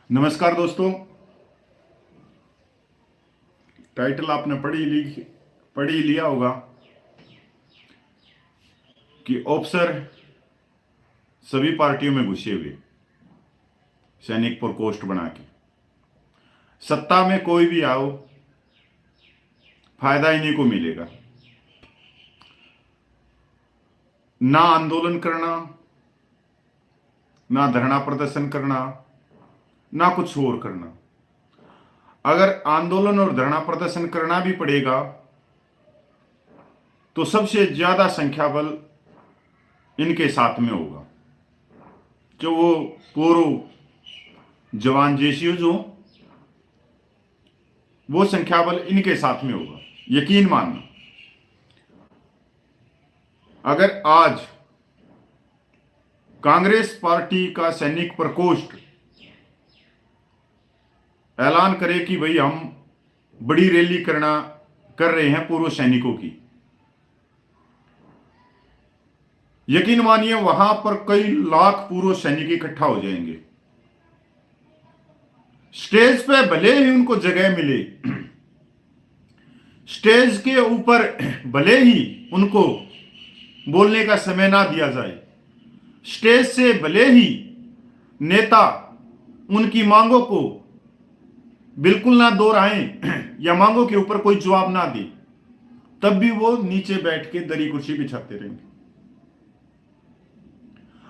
नमस्कार दोस्तों। टाइटल आपने पढ़ ही लिया होगा कि ऑफिसर सभी पार्टियों में घुसे हुए, सैनिक प्रकोष्ठ बना के सत्ता में कोई भी आओ, फायदा इन्हीं को मिलेगा। ना आंदोलन करना, ना धरना प्रदर्शन करना, ना कुछ और करना। अगर आंदोलन और धरना प्रदर्शन करना भी पड़ेगा तो सबसे ज्यादा संख्या बल इनके साथ में होगा, जो वो पूर्व जवान जेसीयूज हो, वो संख्या बल इनके साथ में होगा। यकीन मानना, अगर आज कांग्रेस पार्टी का सैनिक प्रकोष्ठ ऐलान करे कि भाई हम बड़ी रैली कर रहे हैं पूर्व सैनिकों की, यकीन मानिए वहां पर कई लाख पूर्व सैनिक इकट्ठा हो जाएंगे। स्टेज पे भले ही उनको जगह मिले, स्टेज के ऊपर भले ही उनको बोलने का समय ना दिया जाए, स्टेज से भले ही नेता उनकी मांगों को बिल्कुल ना दोहराएं या मांगों के ऊपर कोई जवाब ना दे, तब भी वो नीचे बैठ के दरी कुर्सी बिछाते रहेंगे।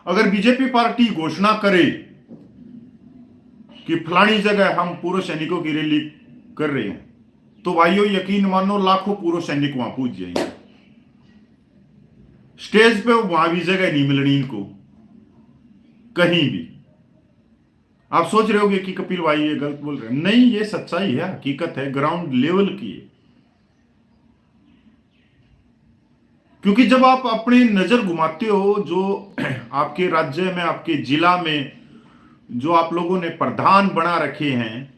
अगर बीजेपी पार्टी घोषणा करे कि फलानी जगह हम पूर्व सैनिकों की रैली कर रहे हैं, तो भाइयों यकीन मानो लाखों पूर्व सैनिक वहां पहुंच जाएंगे। स्टेज पे वहां भी जगह नहीं मिलनी इनको कहीं भी। आप सोच रहे होगे कि कपिल भाई ये गलत बोल रहे हैं। नहीं, ये सच्चाई है, हकीकत है, ग्राउंड लेवल की है। क्योंकि जब आप अपनी नजर घुमाते हो, जो आपके राज्य में, आपके जिला में जो आप लोगों ने प्रधान बना रखे हैं,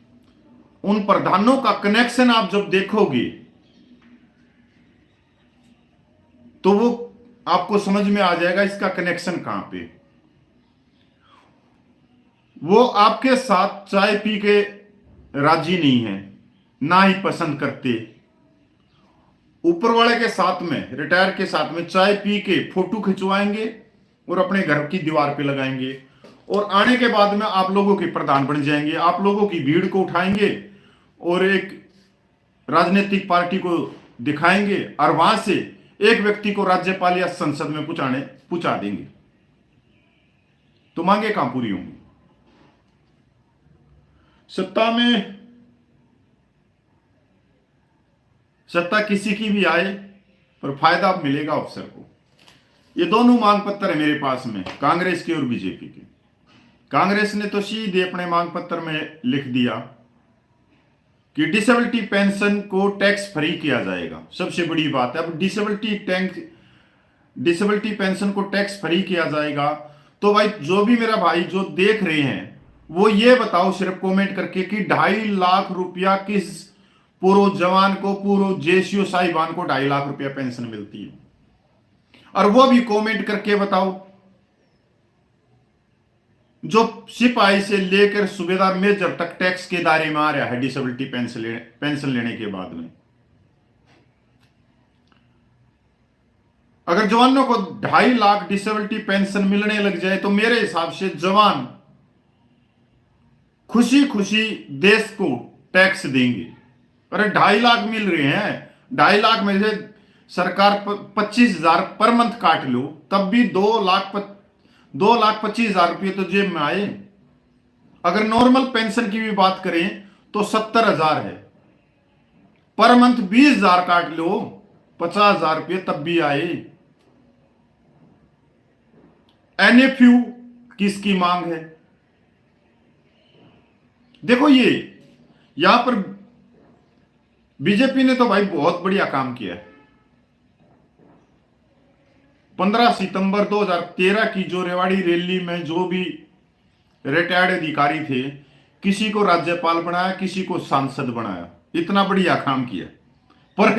उन प्रधानों का कनेक्शन आप जब देखोगे तो वो आपको समझ में आ जाएगा इसका कनेक्शन कहां पे। वो आपके साथ चाय पी के राजी नहीं है, ना ही पसंद करते। ऊपर वाले के साथ में, रिटायर के साथ में चाय पी के फोटो खिंचवाएंगे और अपने घर की दीवार पे लगाएंगे, और आने के बाद में आप लोगों के प्रधान बन जाएंगे। आप लोगों की भीड़ को उठाएंगे और एक राजनीतिक पार्टी को दिखाएंगे, और वहां से एक व्यक्ति को राज्यपाल या संसद में पहुंचा देंगे। तो मांगे कहां पूरी होंगी? सत्ता किसी की भी आए, पर फायदा मिलेगा अफसर को। ये दोनों मांग पत्र है मेरे पास में, कांग्रेस के और बीजेपी के। कांग्रेस ने तो सीधे अपने मांग पत्र में लिख दिया कि डिसेबिलिटी पेंशन को टैक्स फ्री किया जाएगा। सबसे बड़ी बात है, अब डिसेबिलिटी पेंशन को टैक्स फ्री किया जाएगा। तो भाई जो भी मेरा भाई जो देख रहे हैं, वो ये बताओ सिर्फ कमेंट करके कि 2.5 लाख रुपया किस पूर्व जवान को, पूर्व जेसीओ साहिबान को 2.5 लाख रुपया पेंशन मिलती है? और वो भी कमेंट करके बताओ जो सिपाही से लेकर सूबेदार मेजर तक टैक्स के दायरे में आ रहा है डिसेबिलिटी पेंशन लेने के बाद में। अगर जवानों को 2.5 लाख डिसेबिलिटी पेंशन मिलने लग जाए तो मेरे हिसाब से जवान खुशी खुशी देश को टैक्स देंगे। अरे 2.5 लाख मिल रहे हैं, 2.5 लाख में से सरकार 25,000 पर मंथ काट लो, तब भी 2,25,000 रुपये तो जेब में आए। अगर नॉर्मल पेंशन की भी बात करें तो 70,000 है, पर मंथ 20,000 काट लो, 50,000 रुपये तब भी आए। एनएफयू किसकी मांग है? देखो, ये यहां पर बीजेपी ने तो भाई बहुत बढ़िया काम किया है। 15 सितंबर 2013 की जो रेवाड़ी रैली में जो भी रिटायर्ड अधिकारी थे, किसी को राज्यपाल बनाया, किसी को सांसद बनाया, इतना बढ़िया काम किया। पर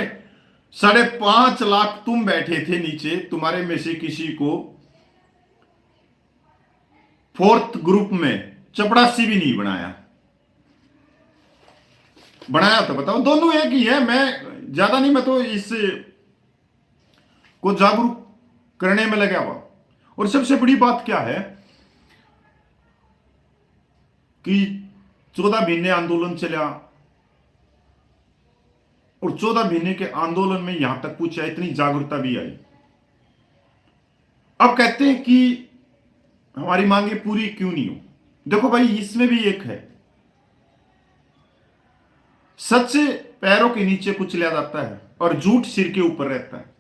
5.5 लाख तुम बैठे थे नीचे, तुम्हारे में से किसी को 4th ग्रुप में चपड़ासी भी नहीं बनाया। बनाया तो बताओ, दोनों एक ही है। मैं ज्यादा नहीं, मैं तो इस को जागरूक करने में लगा हुआ। और सबसे बड़ी बात क्या है कि 14 महीने आंदोलन चला, और 14 महीने के आंदोलन में यहां तक पूछा, इतनी जागरूकता भी आई। अब कहते हैं कि हमारी मांगे पूरी क्यों नहीं हो। देखो भाई, इसमें भी एक है, सच पैरों के नीचे कुछ लिया जाता है और झूठ सिर के ऊपर रहता है।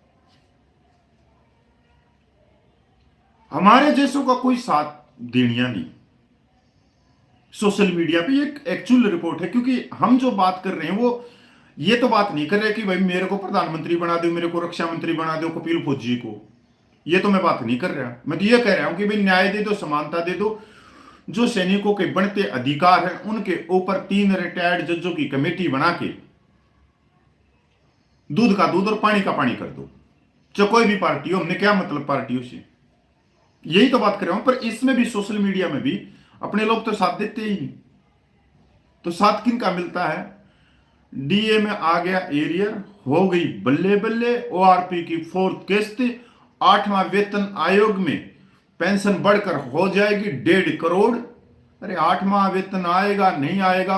हमारे जैसों का कोई साथ देनिया नहीं। सोशल मीडिया पे एक एक्चुअल रिपोर्ट है, क्योंकि हम जो बात कर रहे हैं वो ये तो बात नहीं कर रहे कि भाई मेरे को प्रधानमंत्री बना दो, मेरे को रक्षा मंत्री बना दो कपिल फौजी को। ये तो मैं बात नहीं कर रहा। मैं तो ये कह रहा हूं कि भाई न्याय दे दो, समानता दे दो। जो सैनिकों के बढ़ते अधिकार हैं उनके ऊपर 3 रिटायर्ड जजों की कमेटी बना के दूध का दूध और पानी का पानी कर दो। चाहे कोई भी पार्टी हो, हमने क्या मतलब पार्टियों से, यही तो बात कर रहा हूं। पर इसमें भी, सोशल मीडिया में भी अपने लोग तो साथ देते ही नहीं। तो साथ किन का मिलता है? डीए में आ गया एरियर, हो गई बल्ले बल्ले। ओआरपी की 4th किस्त, 8वां वेतन आयोग में पेंशन बढ़कर हो जाएगी 1.5 करोड़। अरे 8वां वेतन आएगा नहीं आएगा,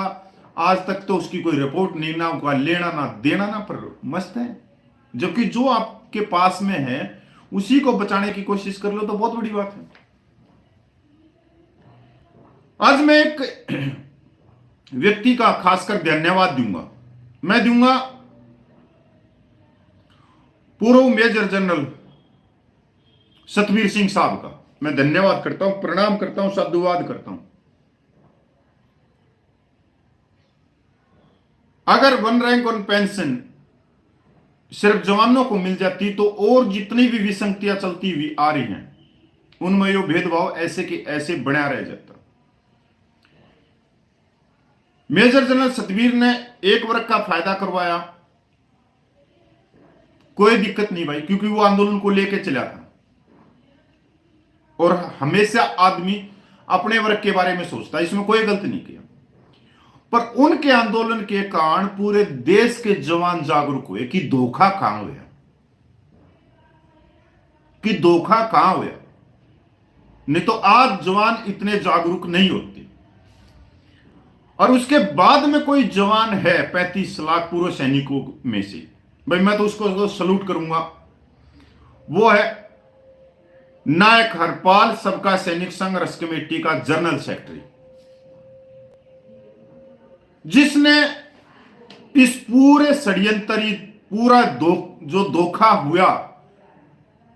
आज तक तो उसकी कोई रिपोर्ट नहीं, ना उसका लेना ना देना, ना पर मस्त है। जबकि जो आपके पास में है उसी को बचाने की कोशिश कर लो तो बहुत बड़ी बात है। आज मैं एक व्यक्ति का खासकर धन्यवाद दूंगा। मैं दूंगा पूर्व मेजर जनरल सतबीर सिंह साहब का। मैं धन्यवाद करता हूं, प्रणाम करता हूं, साधुवाद करता हूं। अगर 1 रैंक 1 पेंशन सिर्फ जवानों को मिल जाती तो और जितनी भी विसंगतियां चलती हुई आ रही हैं उनमें यो भेदभाव ऐसे के ऐसे बना रह जाता। मेजर जनरल सतबीर ने एक वर्ग का फायदा करवाया, कोई दिक्कत नहीं भाई, क्योंकि वो आंदोलन को लेकर चला था। और हमेशा आदमी अपने वर्ग के बारे में सोचता है, इसमें कोई गलती नहीं किया। पर उनके आंदोलन के कारण पूरे देश के जवान जागरूक हुए कि धोखा कहां हुआ, कि धोखा कहां हुआ। नहीं तो आज जवान इतने जागरूक नहीं होते। और उसके बाद में कोई जवान है 35 लाख पूर्व सैनिकों में से, भाई मैं तो उसको सलूट करूंगा। वो है नायक हरपाल, सबका सैनिक संघर्ष कमेटी का जनरल सेक्रेटरी, जिसने इस पूरे षड्यंत्री, पूरा जो धोखा हुआ,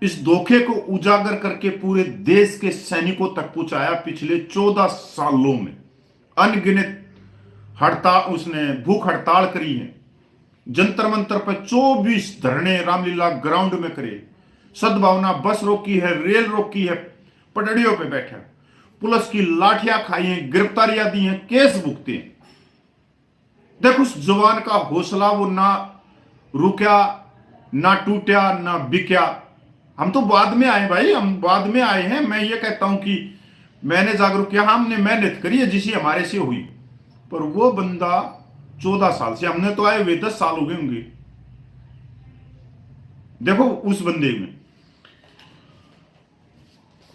इस धोखे को उजागर करके पूरे देश के सैनिकों तक पहुंचाया। पिछले 14 सालों में अनगिनत हड़ताल, उसने भूख हड़ताल करी है। जंतर मंतर पर 24 धरने रामलीला ग्राउंड में करे, सद्भावना बस रोकी है, रेल रोकी है, पटड़ियों पे बैठा, पुलिस की लाठियां खाई हैं, गिरफ्तारियां दी हैं, केस भुगते हैं। देख उस जवान का हौसला, वो ना रुका, ना टूटा, ना बिका। हम तो बाद में आए भाई, हम बाद में आए हैं। मैं ये कहता हूं कि मैंने जागरूक किया, हमने मेहनत करी है जिसी हमारे से हुई। पर वो बंदा 14 साल से, हमने तो आए हुए 10 साल हो गए होंगे। देखो उस बंदे में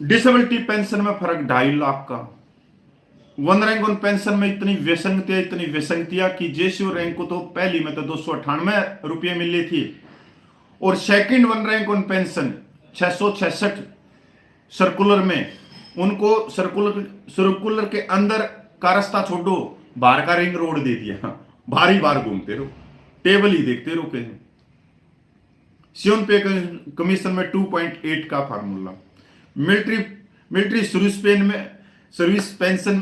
डिसेबिलिटी पेंशन में फर्क 2.5 लाख का। 1 रैंक 1 पेंशन में इतनी विसंगतियां कि जेसीओ रैंक को तो पहली में तो 298 रुपये मिले थी, और सेकंड 1 रैंक 1 पेंशन 666 सर्कुलर में, उनको सर्कुलर के अंदर का रास्ता छोड़ो, बाहर का रिंग रोड दे दिया। बाहर बार घूमते रहो, टेबल ही देखते रहो। कहीं सियोन पे कमीशन में 2.8 का formula, military service pension,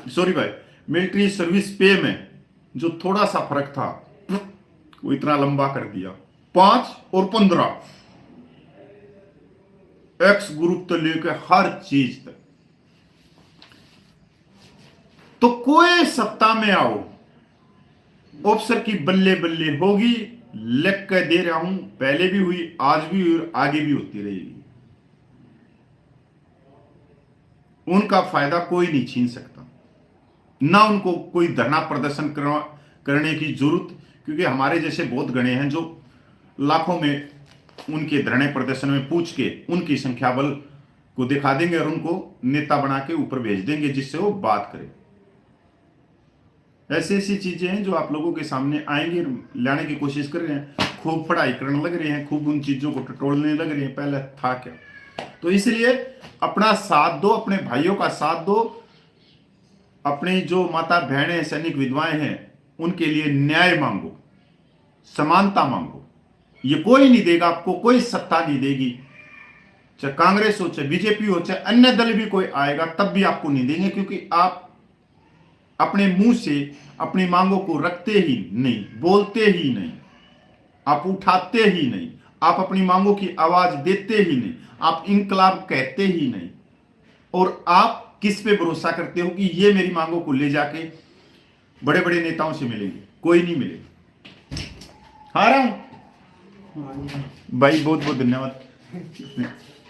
sorry भाई, मिलिट्री सर्विस पे में जो थोड़ा सा फर्क था वो इतना लंबा कर दिया, 5 और 15, एक्स ग्रुप तो लेकर हर चीज तक। तो कोई सत्ता में आओ, ऑफिसर की बल्ले बल्ले होगी, लिख कर दे रहा हूं, पहले भी हुई, आज भी हुई और आगे भी होती रहेगी। उनका फायदा कोई नहीं छीन सकता, ना उनको कोई धरना प्रदर्शन करने की जरूरत, क्योंकि हमारे जैसे बहुत गणे हैं जो लाखों में उनके धरने प्रदर्शन में पूछ के उनकी संख्या बल को दिखा देंगे और उनको नेता बना के ऊपर भेज देंगे जिससे वो बात करें। ऐसी ऐसी चीजें हैं जो आप लोगों के सामने आएंगे, लाने की कोशिश कर रहे हैं। खूब पढ़ाई करने लग रहे हैं, खूब उन चीजों को टटोलने लग रहे हैं, पहले था क्या। तो इसलिए अपना साथ दो, अपने भाइयों का साथ दो, अपनी जो माता बहनें सैनिक विधवाएं हैं उनके लिए न्याय मांगो, समानता मांगो। ये कोई नहीं देगा आपको, कोई सत्ता नहीं देगी, चाहे कांग्रेस हो, चाहे बीजेपी हो, चाहे अन्य दल भी कोई आएगा तब भी आपको नहीं देंगे, क्योंकि आप अपने मुंह से अपनी मांगों को रखते ही नहीं, बोलते ही नहीं, आप उठाते ही नहीं, आप अपनी मांगों की आवाज देते ही नहीं, आप इंकलाब कहते ही नहीं। और आप किस पे भरोसा करते हो कि ये मेरी मांगों को ले जाके बड़े बड़े नेताओं से मिलेंगे? कोई नहीं मिलेगा। हाँ रहा हूं भाई, बहुत बहुत धन्यवाद।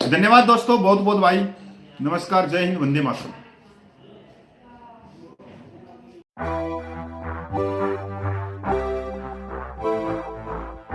धन्यवाद दोस्तों, बहुत बहुत भाई, नमस्कार, जय हिंद, वंदे मातरम।